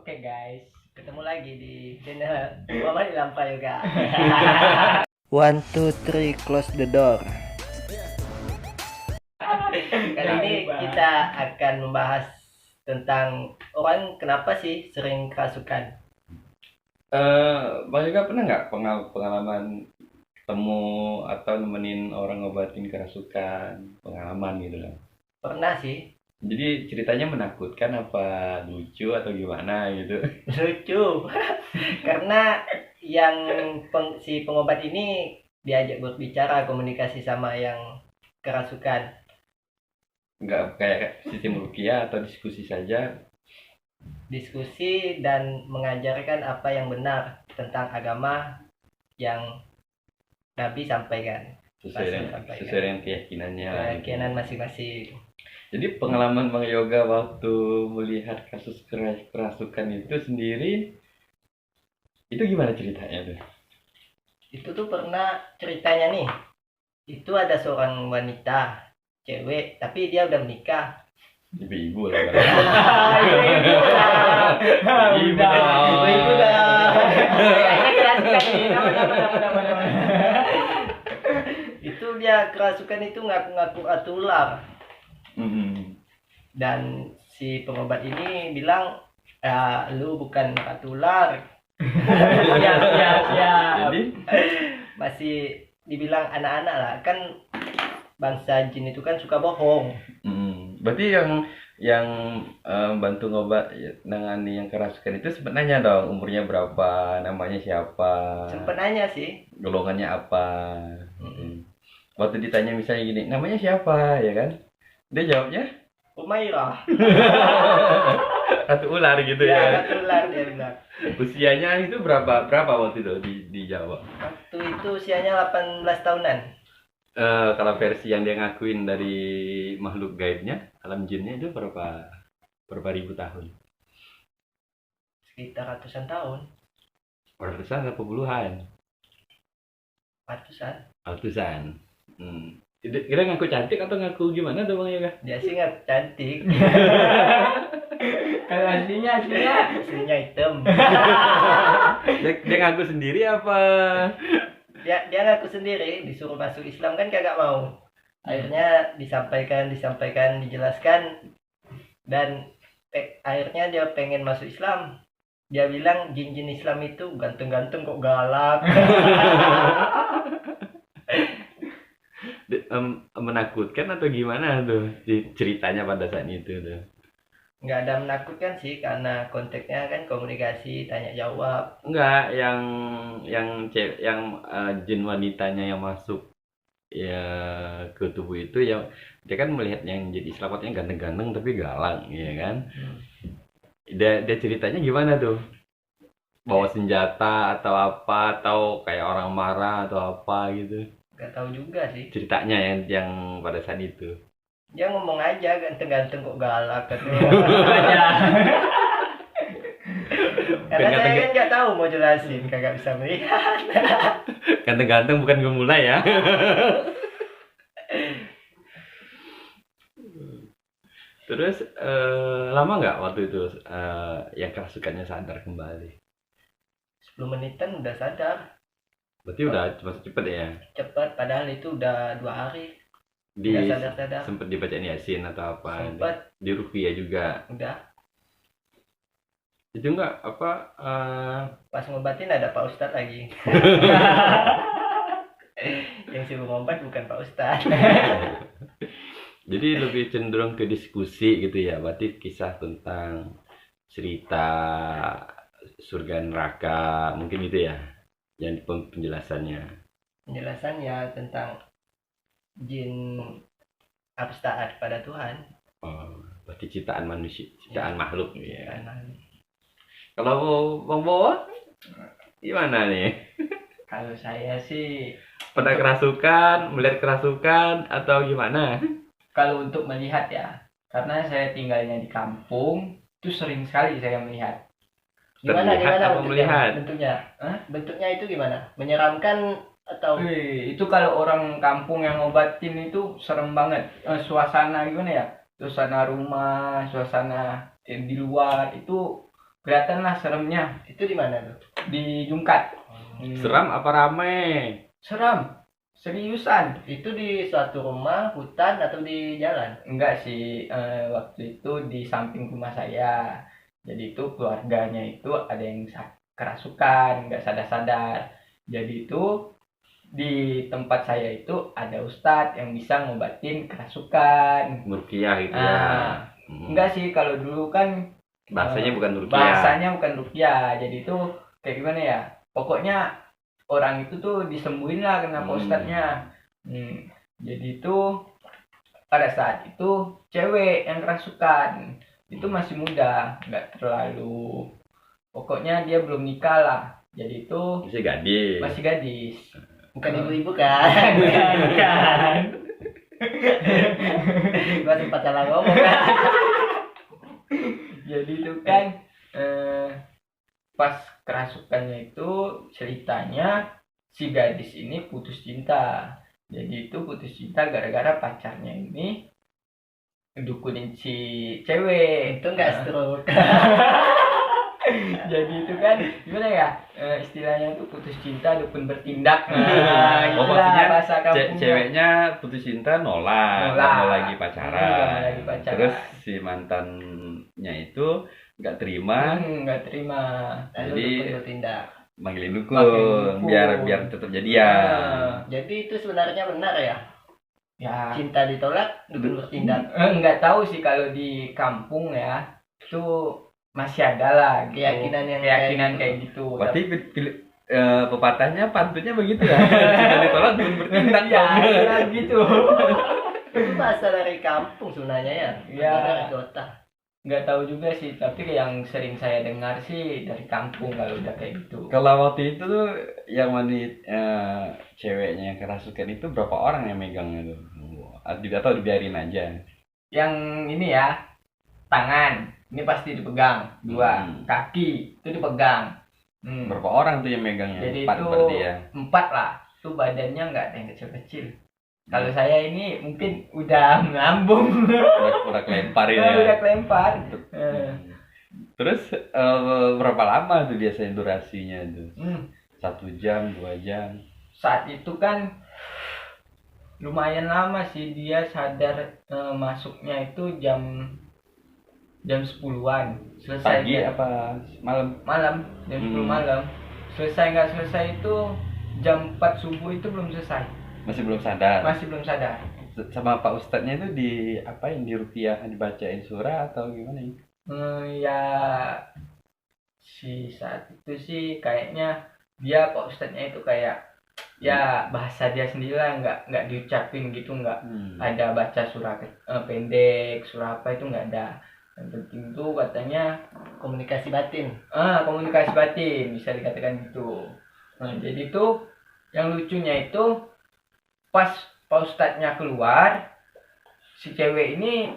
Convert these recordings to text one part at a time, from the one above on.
Oke guys, ketemu lagi di channel Mama di Lampa Yoga. 1, 2, 3, close the door. Kali ini kita akan membahas tentang orang kenapa sih sering kerasukan. Bang Yoga pernah nggak pengalaman ketemu atau nemenin orang ngobatin kerasukan, pengalaman gitu lah. Pernah sih, Jadi ceritanya menakutkan apa lucu atau gimana gitu? lucu. Karena si pengobat ini diajak berbicara komunikasi sama yang kerasukan. Nggak kayak sistem rukiah atau diskusi saja. Diskusi dan mengajarkan apa yang benar tentang agama yang Nabi sampaikan. Sesuai dengan keyakinannya. Keyakinan masing-masing. Jadi pengalaman Bang Yoga waktu melihat kasus kerasukan itu sendiri, itu gimana ceritanya tuh? Itu tuh pernah ceritanya nih. Itu ada seorang wanita, cewek, tapi dia udah menikah. Ibu-ibu lah. Ibu dah. Kayaknya kerasukan ini. Nama. Itu dia kerasukan itu ngaku-ngaku atular. Dan si pengobat ini bilang, lu bukan atular. Ya. Jadi Masih dibilang anak-anak lah, kan bangsa jin itu kan suka bohong. berarti yang bantu ngobat nangani yang kerasukan itu sempet nanya dong umurnya berapa, namanya siapa, Sempet nanya sih. golongannya apa. Waktu ditanya misalnya gini, namanya siapa, ya kan? Dia jawabnya Umairah. ratu ular gitu Ya, ya. atular dia bilang. Usianya itu berapa waktu itu dijawab? Waktu itu usianya 18 tahunan. Kalau versi yang dia ngakuin dari makhluk gaibnya, alam jinnya itu berapa ribu tahun? Sekitar ratusan tahun. Ratusan atau puluhan? Ratusan. Ratusan. Kira ngaku cantik atau ngaku gimana tuh Bang Yoga? Dia sih nggak cantik. Kalau aslinya Aslinya hitam. Dia ngaku sendiri apa? Dia ngaku sendiri, disuruh masuk Islam kan kagak mau. Akhirnya disampaikan, dijelaskan, dan akhirnya dia pengen masuk Islam. Dia bilang jin-jin Islam itu ganteng-ganteng kok galak. Menakutkan atau gimana tuh ceritanya pada saat itu tuh? Nggak ada menakutkan sih, karena konteksnya kan komunikasi tanya jawab. Enggak, yang jin wanitanya yang masuk ya ke tubuh itu, ya dia kan melihat yang jadi selamatnya ganteng-ganteng tapi galak, ya kan? Dia ceritanya gimana tuh? Bawa senjata atau apa, atau kayak orang marah atau apa gitu? Nggak tahu juga sih. Ceritanya yang pada saat itu. Dia ngomong aja ganteng-ganteng kok galak katanya. Karena saya kan nggak tahu mau jelasin, kagak bisa melihat. Ganteng-ganteng bukan gemulai ya. Terus lama nggak waktu itu yang kerasukannya sadar kembali? 10 menitan udah sadar. Berarti udah cepet ya? Cepat, padahal itu udah 2 hari. Di Udah sadar. sempet dibacain Yasin atau apa? Sempat, Di ruqyah juga. udah. Itu enggak apa Pas ngobatin ada Pak Ustadz lagi. Yang sibuk ngobat bukan Pak Ustadz. jadi lebih cenderung ke diskusi gitu ya. Berarti kisah tentang cerita surga neraka mungkin gitu ya. Yang penjelasannya. Penjelasannya tentang jin harus taat pada Tuhan. Berarti ciptaan manusia, ciptaan makhluk ya. Karena Kalau Bang Bowo gimana nih? Kalau saya sih, Pernah kerasukan, melihat kerasukan atau gimana? kalau untuk melihat ya, karena saya tinggalnya di kampung, itu sering sekali saya melihat. gimana Terlihat apa melihat? bentuknya? Hah? Bentuknya itu gimana? Menyeramkan atau Itu kalau orang kampung yang ngobatin itu serem banget. Suasana gimana ya? Suasana rumah, suasana di luar itu kelihatan lah seremnya Itu di mana tuh? di Jungkat. Seram apa rame? Seram, seriusan. Itu di suatu rumah, hutan, atau di jalan? Enggak sih, waktu itu di samping rumah saya. Jadi itu keluarganya itu ada yang kerasukan, nggak sadar-sadar. Jadi itu di tempat saya itu ada ustadz yang bisa ngobatin kerasukan. Rukiah gitu ya. Ah, enggak sih, kalau dulu kan Bahasanya bukan rukiah. bahasanya bukan rukyah. Jadi itu kayak gimana ya? Pokoknya orang itu tuh disembuhin lah kenapa ustadznya. Jadi itu pada saat itu cewek yang kerasukan. Itu masih muda, nggak terlalu. Pokoknya dia belum nikah lah. Jadi itu Masih gadis. masih gadis. Bukan ibu-ibu kan? Bukan. Gua sempat salah ngomong kan? Jadi itu kan pas kerasukannya itu ceritanya si gadis ini putus cinta. Jadi itu putus cinta gara-gara pacarnya ini ngedukunin si cewek. Itu nggak stroke. Jadi itu kan gimana ya, istilahnya tuh putus cinta dukun bertindak. Oh, itulah maksudnya bahasa kampungnya. ceweknya putus cinta nggak mau lagi pacaran. Nggak mau lagi pacaran. Terus si mantannya itu nggak terima, nggak terima. Lalu Jadi- dukun bertindak. manggilin Manggilin dukun dukun. biar tetap jadian. Jadi itu sebenarnya benar ya? Ya, Cinta ditolak, dukun bertindak. nggak tahu sih kalau di kampung ya itu masih ada lah gitu. Keyakinan kayak gitu. Berarti pepatahnya pantunnya begitu ya. Cinta ditolak dukun bertindak. ya, dong. ya, gitu. Itu bahasa dari kampung sebenarnya ya? Ya. Bukan dari kota. Nggak tahu juga sih, tapi yang sering saya dengar sih dari kampung kalau udah kayak gitu. Kalau waktu itu tuh yang ceweknya yang kerasukan itu berapa orang yang megang itu? Atau dibiarin aja? Yang ini ya, tangan ini pasti dipegang, 2 kaki itu dipegang. Berapa orang tuh yang megangnya? Jadi 4 itu berarti ya. 4 lah. Itu badannya nggak ada yang kecil-kecil. Kalau saya ini mungkin udah melambung. Udah kelempar ya. Udah kelempar. Terus berapa lama tuh biasanya durasinya tuh? 1 jam, 2 jam? Saat itu kan lumayan lama sih, dia sadar masuknya itu jam 10-an. Selesai Pagi jam- apa malam? malam, jam 10 malam. Selesai nggak selesai itu jam 4 subuh itu belum selesai. Masih belum sadar. Masih belum sadar. Sama Pak Ustadznya itu di apain, di rukiah, dibacain surah atau gimana ya? Ya si saat itu sih kayaknya dia Pak Ustadznya itu kayak ya bahasa dia sendiri lah, nggak diucapin gitu, nggak ada baca surah pendek, surah apa itu nggak ada. Yang penting tuh katanya Komunikasi batin. komunikasi batin, bisa dikatakan gitu. Nah, jadi tuh yang lucunya itu pas Pak Ustadznya keluar, si cewek ini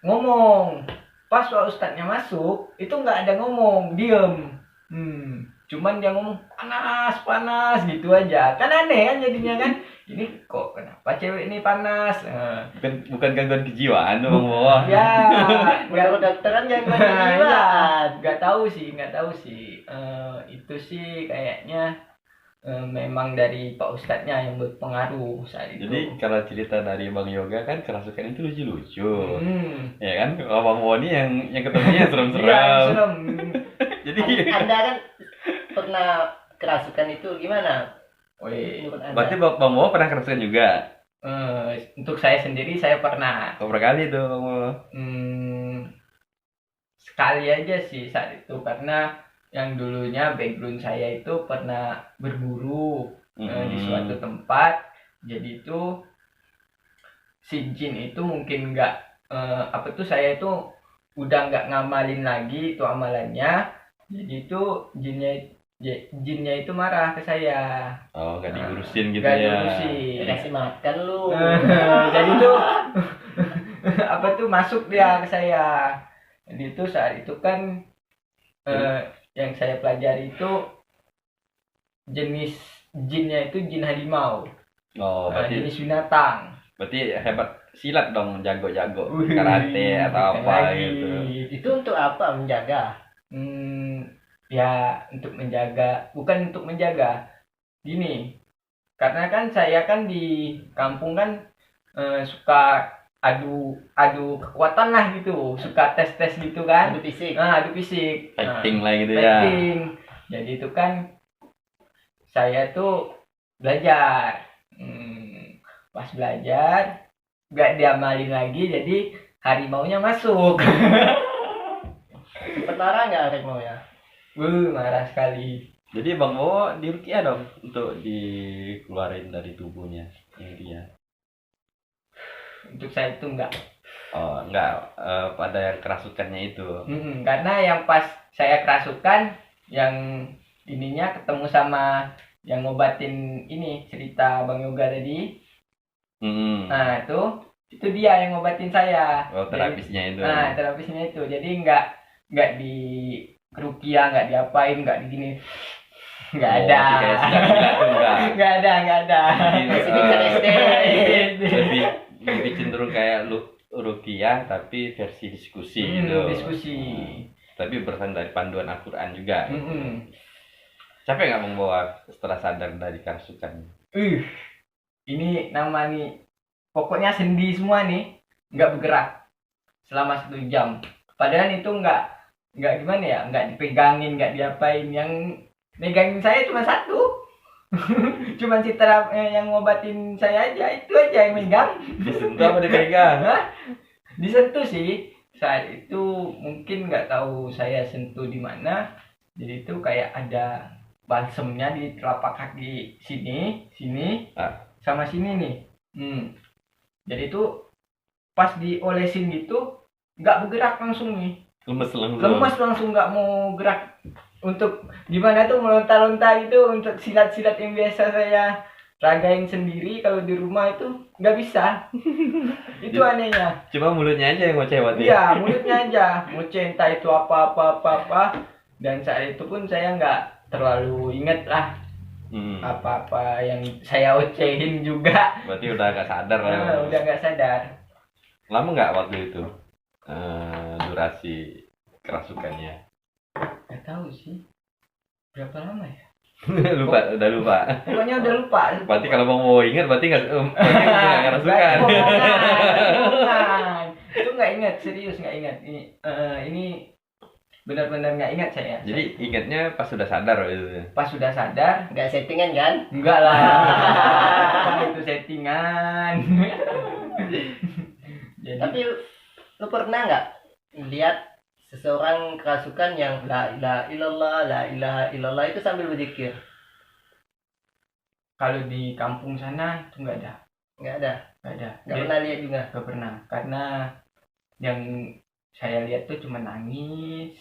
ngomong. Pas Pak Ustadznya masuk, itu nggak ada ngomong, diem. Cuman dia ngomong panas, panas gitu aja. Kan aneh kan jadinya kan. Ini kok kenapa cewek ini panas? Bukan gangguan kejiwaan tuh Bang Bowo. Ya, Menurut dokteran jangan Nah, kejiwaan. nggak tahu sih. Itu sih kayaknya memang dari Pak Ustadznya yang berpengaruh saat itu. Jadi kalau cerita dari Bang Yoga kan kerasukan itu lucu-lucu. Hmm. Ya kan? Kalau Bang Woni yang ketemunya serem-serem. Iya, serem. Jadi Anda kan pernah kerasukan itu gimana? Woi, Menurut Anda? berarti Bang Bowo pernah kerasukan juga? untuk saya sendiri saya pernah. Berapa kali tuh Bang Bowo? Sekali aja sih saat itu, karena yang dulunya background saya itu pernah berburu di suatu tempat. Jadi itu si jin itu mungkin nggak saya itu udah nggak ngamalin lagi itu amalannya. Jadi itu jinnya itu marah ke saya. Oh, gak diurusin gitu Nggak ya. diurusin. Kasih makan lu. Jadi itu masuk dia ke saya. Jadi itu saat itu kan yang saya pelajari itu jenis jinnya itu jin harimau. Oh, berarti Jenis binatang. hebat silat dong, jago-jago Wih, karate atau bukan apa lagi. gitu. Itu untuk apa? Menjaga. Ya untuk menjaga, bukan untuk menjaga, gini, karena kan saya kan di kampung kan suka adu kekuatan lah gitu, suka tes gitu kan. Adu fisik. Adu fisik. Fighting lah gitu ya. Fighting. Jadi itu kan saya tuh belajar. Pas belajar nggak diamalin lagi, jadi harimaunya masuk. Sempet marah nggak harimau ya? Marah sekali. Jadi Bang Bowo di ruqyah dong untuk dikeluarin dari tubuhnya yang dia. Untuk saya itu enggak. Oh, enggak, pada yang kerasukannya itu. Karena yang pas saya kerasukan, yang ininya ketemu sama yang ngobatin ini, cerita Bang Yoga tadi. Nah itu dia yang ngobatin saya. Oh, terapisnya itu. Nah, terapisnya itu. Jadi nggak di ruqyah, nggak diapain, nggak digini. Nggak ada. Nggak ada. Masih bicara SD. Lebih cenderung kayak ruqyah tapi versi diskusi gitu. Diskusi. Tapi berdasarkan dari panduan Al-Qur'an juga. Capek nggak membawa setelah sadar dari kerasukan? Ini nama nih, pokoknya sendi semua nih, nggak bergerak selama 1 jam. Padahal itu nggak gimana ya, nggak dipegangin, nggak diapain. Yang megangin saya cuma satu. Cuma si yang ngobatin saya aja, itu aja yang megang. Disentuh apa dipegang? Disentuh sih. Saat itu mungkin nggak tahu saya sentuh di mana. Jadi itu kayak ada balsemnya di telapak kaki sini, sama sini nih. Jadi itu pas diolesin gitu nggak bergerak langsung nih. Lemes langsung, nggak mau gerak. Untuk gimana tuh melontar-lontar gitu, untuk silat-silat yang biasa saya ragain sendiri kalau di rumah itu nggak bisa. Itu anehnya. Cuma mulutnya aja yang ngoceh waktu. Iya, mulutnya aja ngoceh, entah itu apa. Dan saat itu pun saya nggak terlalu inget lah apa-apa yang saya ocehin juga. Berarti udah agak sadar lah. Udah nggak sadar. Lama nggak waktu itu durasi kerasukannya? Nggak tahu sih berapa lama ya. Udah lupa. Pokoknya udah lupa. Berarti kalau mau ingat berarti nggak kerasukan. Itu nggak ingat, serius nggak ingat. Ini benar-benar nggak ingat saya. Jadi ingatnya pas sudah sadar itu. Pas sudah sadar. Nggak settingan kan? Enggak lah. Itu settingan. Jadi, tapi lu pernah nggak lihat seseorang kerasukan yang la ilaha illallah itu sambil berzikir? Kalau di kampung sana itu nggak ada. Nggak pernah lihat juga. Nggak pernah, karena yang saya lihat tuh cuma nangis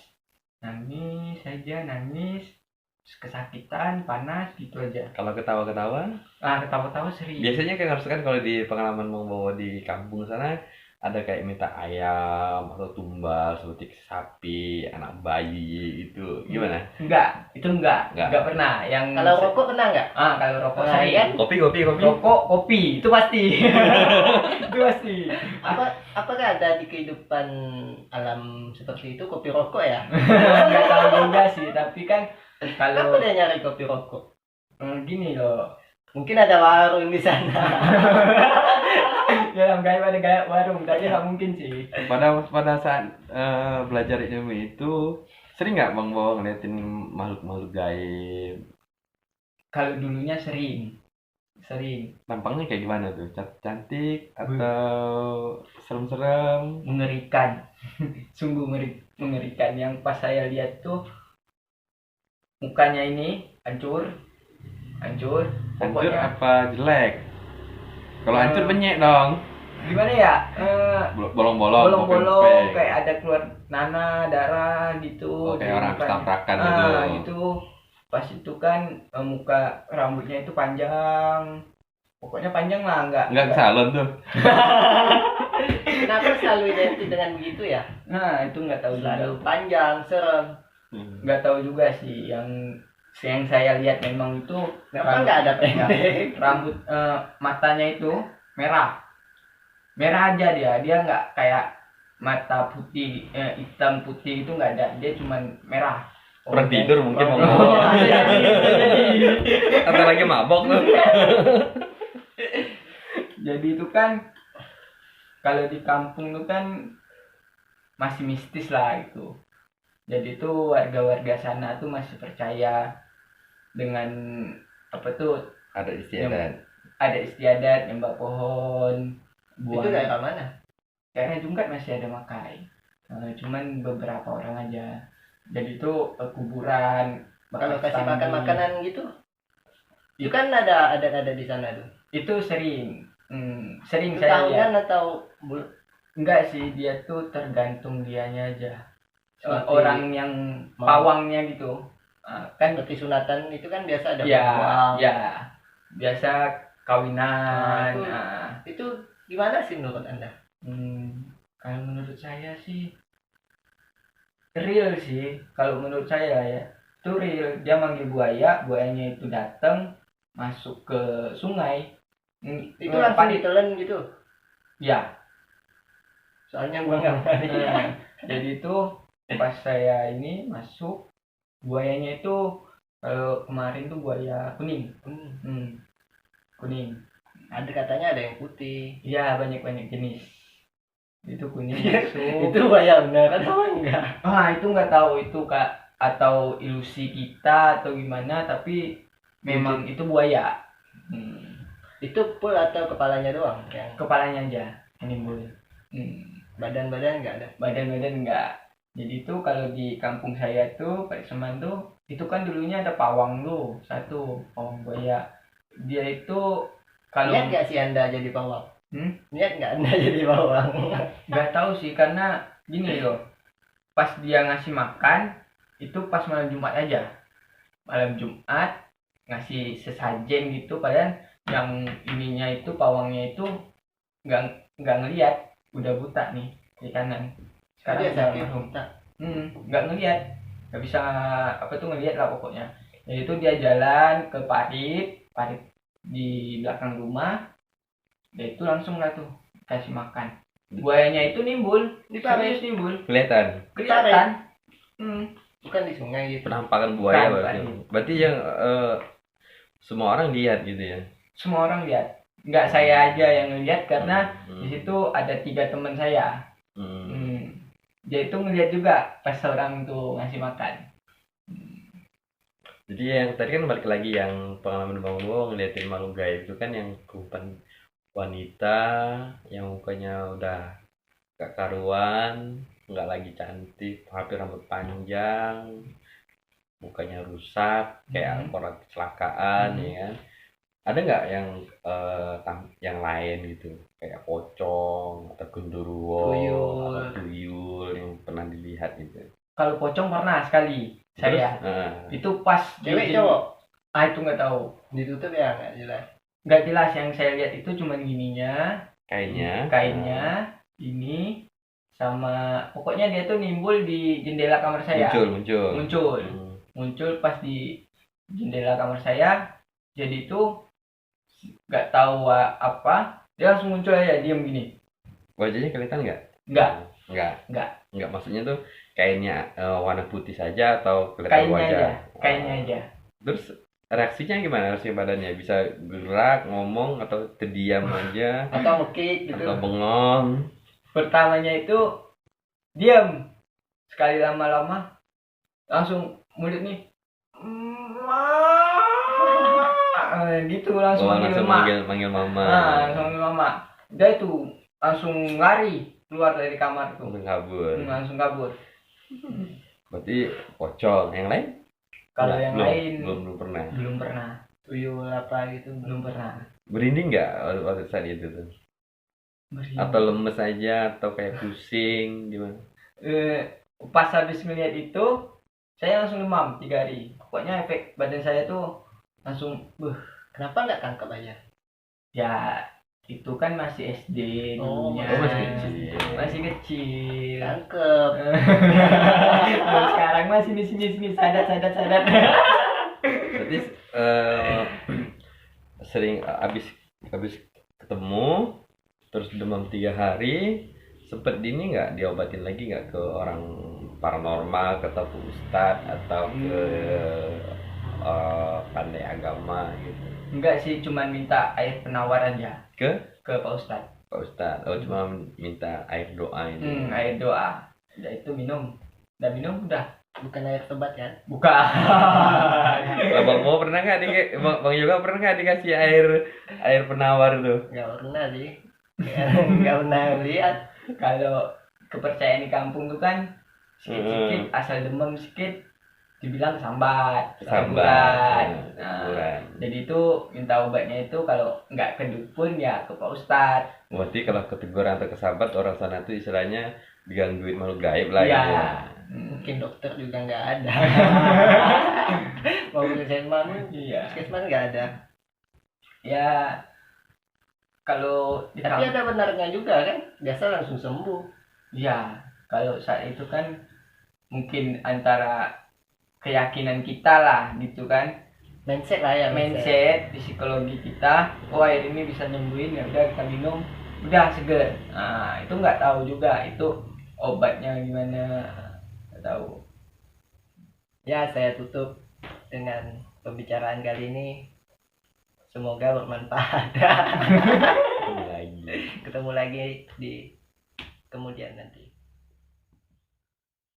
kesakitan, panas gitu aja. Kalau ketawa-ketawa? Ketawa-ketawa sering. Biasanya kan harus kan kalau di pengalaman mau di kampung sana ada kayak minta ayam atau tumbal seperti sapi, anak bayi itu gimana? Enggak pernah. Yang Kalau rokok pernah nggak? Kalau rokok Nah, sering. kan? Kopi. Rokok, kopi itu pasti. Itu pasti. Apakah ada di kehidupan alam seperti itu kopi rokok ya? Nggak tahu juga sih, tapi kan kalau Kenapa dia nyari kopi rokok? gini loh, Mungkin ada warung di sana. dalam gaya warung, tapi nggak mungkin sih. Pada saat belajar ilmu itu sering nggak Bang Bo ngeliatin makhluk gaib? Kalau dulunya sering. Tampangnya kayak gimana tuh? Cantik atau serem-serem? Mengerikan. Sungguh mengerikan. Yang pas saya lihat tuh mukanya ini hancur. Hancur Pokoknya apa jelek? Kalau hancur penyek dong. gimana ya? Bolong-bolong kayak ada keluar nanah, darah gitu. Kayak orang habis tabrakan gitu. Itu pas itu kan muka rambutnya itu panjang. Pokoknya panjang lah, Enggak ke salon tuh. Kenapa selalu identik dengan begitu ya? Nah, itu nggak tahu Selalu juga. panjang, serem. Nggak tahu juga sih. Yang saya lihat memang itu Kenapa nggak ada pendek? rambut matanya itu merah aja, dia nggak kayak mata putih, hitam putih itu nggak ada, dia cuman merah. Kurang tidur mungkin Oh, ngomong. jadi. Atau lagi mabok tuh. Jadi itu kan kalau di kampung itu kan masih mistis lah itu. Jadi itu warga-warga sana tuh masih percaya dengan apa tuh, Ada istiadat. ada istiadat nyembah pohon, Itu buang. daerah mana? Karena Jungkat masih ada Makai. Cuman beberapa orang aja. Jadi itu kuburan. Kalau bekas kasih makan tanding. makanan gitu, itu kan ada di sana tuh. Itu sering. Sering Itu saya lihat. tahunan atau Enggak sih, dia tuh tergantung dianya aja. Seperti- Orang yang pawangnya gitu. Kan seperti sunatan itu kan biasa ada ya, beruang. ya. Biasa kawinan. Itu gimana sih menurut Anda? Kalau menurut saya sih real sih. Kalau menurut saya ya, itu real. Dia manggil buaya, buayanya itu datang masuk ke sungai. Itu langsung Padi- ditelan gitu. Ya. Soalnya gua nggak ngerti. Jadi itu pas saya ini masuk, buayanya itu kalau kemarin tuh buaya kuning. Kuning. Ada katanya ada yang putih. Iya, banyak jenis. Itu kuning Iya, masuk. Itu buaya beneran apa enggak? Itu nggak tahu itu Kak atau ilusi kita atau gimana, tapi memang itu buaya. Itu full atau kepalanya doang? Yang Kepalanya aja yang nimbul. badan-badan enggak ada. Badan-badan enggak. Jadi itu kalau di kampung saya tuh Pak Seman tuh, itu kan dulunya ada pawang tuh, satu pawang buaya. Dia itu kalau Niat nggak sih Anda jadi pawang? Niat nggak Anda jadi pawang? nggak tahu sih, karena gini loh, pas dia ngasih makan itu pas malam Jumat aja. Malam Jumat ngasih sesajen gitu, padahal yang ininya itu pawangnya itu nggak ngelihat, udah buta nih di kanan. Sekarang Dia udah sakit. almarhum. Nggak ngelihat, nggak bisa apa tuh ngelihat lah pokoknya. Jadi itu dia jalan ke parit di belakang rumah, dia itu langsung lah tuh kasih makan. Buayanya itu nimbul, serius nimbul, Kelihatan. kelihatan. Bukan di sungai gitu. Penampakan buaya Bukan, berarti. bukan. Berarti yang semua orang lihat gitu ya. Semua orang lihat, nggak saya aja yang lihat karena di situ ada 3 teman saya. Dia itu ngeliat juga pas orang tuh ngasih makan. Jadi yang tadi kan balik lagi yang pengalaman Bang Bo ngeliatin makhluk gaib itu kan yang kehidupan wanita yang mukanya udah gak karuan, nggak lagi cantik, hampir rambut panjang, mukanya rusak kayak orang kecelakaan ya kan. Ada nggak yang lain gitu kayak pocong atau genderuwo Tuyul. atau tuyul yang pernah dilihat gitu? Kalau pocong pernah sekali saya. Itu pas Cewek di- cowok itu nggak tahu. ditutup ya nggak jelas. Nggak jelas, yang saya lihat itu cuman gininya, kainnya ini sama pokoknya dia tuh nimbul di jendela kamar saya. Muncul pas di jendela kamar saya. Jadi itu nggak tahu apa, dia langsung muncul aja diam gini. Wajahnya kelihatan nggak? Nggak. Maksudnya tuh kainnya warna putih saja atau kelihatan wajah? Kainnya aja. Terus reaksinya gimana? Reaksi badannya bisa gerak, ngomong atau terdiam aja Atau ngekik gitu. atau bengong? Pertamanya itu diam, sekali lama-lama langsung mulut nih gitu, langsung manggil langsung mama. manggil mama. Langsung manggil mama. Dia itu langsung lari keluar dari kamar itu. Langsung kabur. Berarti pocong. Yang lain? Kalau yang lain belum pernah. belum pernah. Tuyul apa gitu Belum pernah. Berinding nggak waktu saat itu tuh? Atau lemes aja atau kayak pusing gimana? Pas habis ngeliat itu saya langsung demam 3 hari. Pokoknya efek badan saya tuh langsung Kenapa nggak tangkap aja? ya itu kan masih SD dulunya. Masih kecil. Tangkep. Dan sekarang masih di sini sadat. Berarti sering habis ketemu terus demam 3 hari sempet dini nggak diobatin lagi nggak ke orang paranormal, ke tahu ustadz atau ke pandai agama gitu? Enggak sih, cuman minta air penawar aja Ke ke Pak Ustadz. Pak Ustadz, oh cuma minta air doa ini. Air doa. Udah itu minum. Udah minum udah. Bukan air tobat kan? Buka. Kalau Bang Mo pernah nggak Bang Yoga pernah nggak dikasih air penawar tuh? Nggak pernah sih. Nggak pernah lihat. Kalau kepercayaan di kampung tuh kan sedikit asal demam sedikit dibilang sambat, Sambat. Nah, Kuburan. jadi itu minta obatnya itu kalau nggak ke dukun ya ke Pak Ustadz. Berarti kalau keteguran atau kesabat orang sana tuh istilahnya digangguin makhluk gaib lah Iya. ya. Mungkin dokter juga nggak ada. Mau puskesmas, Iya. puskesmas nggak ada. Ya kalau di Tapi kampung, ada benarnya juga kan? Biasa langsung sembuh. ya kalau saat itu kan mungkin antara keyakinan kita lah gitu kan, Mindset lah ya, mindset psikologi kita, oh air ini bisa nyembuhin, ya udah kita minum udah seger. Nah itu nggak tahu juga itu obatnya gimana, nggak tahu. Ya, saya tutup dengan pembicaraan kali ini. Semoga bermanfaat. Lagi. Ketemu lagi di kemudian nanti.